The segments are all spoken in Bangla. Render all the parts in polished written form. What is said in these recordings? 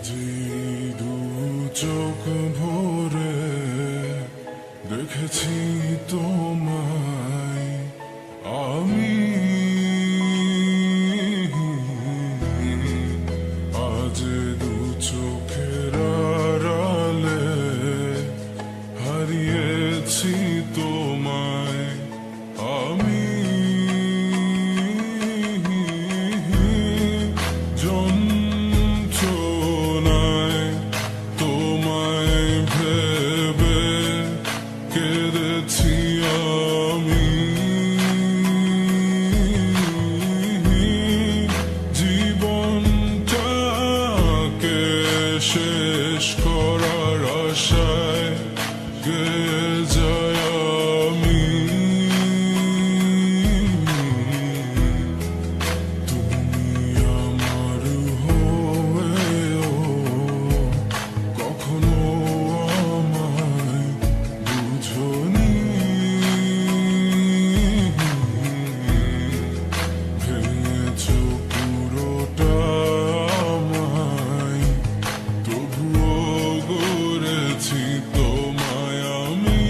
আজি দু চোখ ভরে দেখেছি তোমায় আমি, আজ দু চোখের আড়ালে হারিয়েছি তোমায় আমি। যন্ত্রণায় তোমায় ভেবে কেঁদেছি আমি, জীবনটাকে শেষ করার আশায় গেয়ে যায় আমি। তুমি আমার হয়েও কখনো আমায় বুঝোনি, ভেঙেছো পুরোটা আমায়, তবুও গড়েছি তোমায় আমি।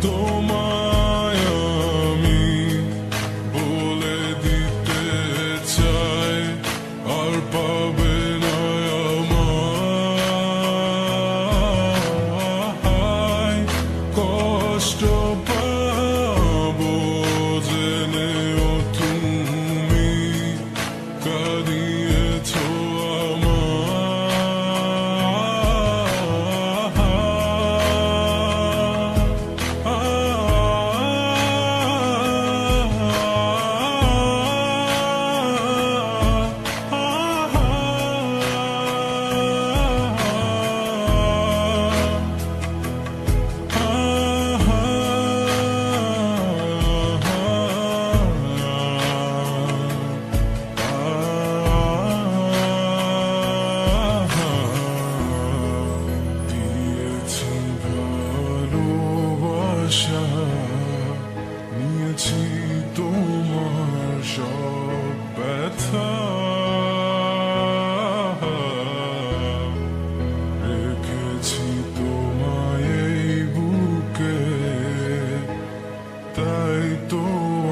তোমায় আমি বলে দিতে চাই আর পাবে না আমায়, কষ্ট পাবো জেনেও তুমি কাঁদিয়েছো দিয়েছি ভালোবাসা, নিয়েছি তোমার সব ব্যথা, রেখেছি তোমায় এই বুকে, তাই তো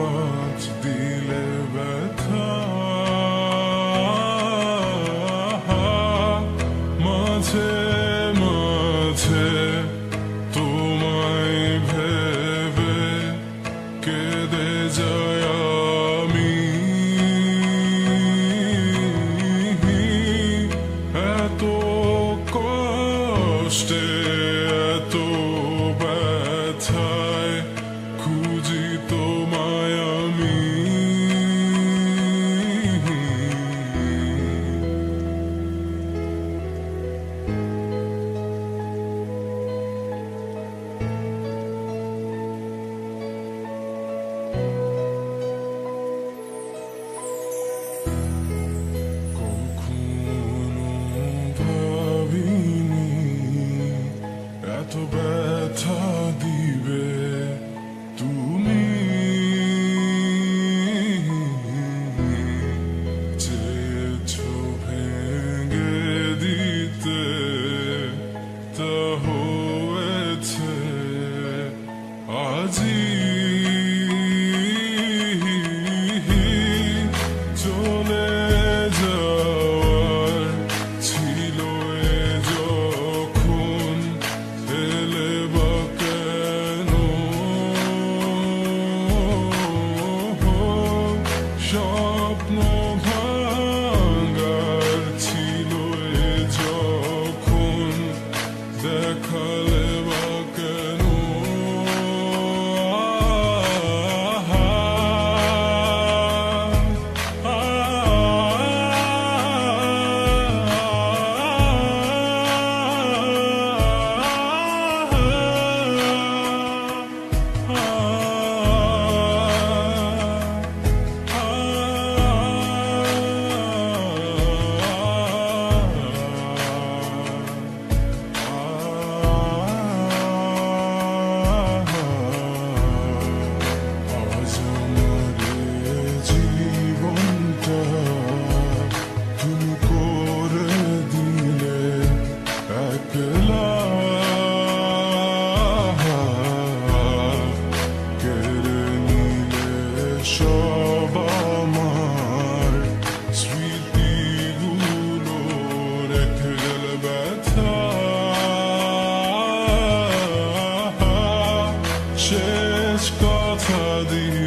আজ দিলে ব্যথা। মাঝে মাঝে তোমায় ভেবে কেঁদে যায় আমি, এত কষ্টে এত ব্যথায় খুঁজি তোমায় আমি। দিন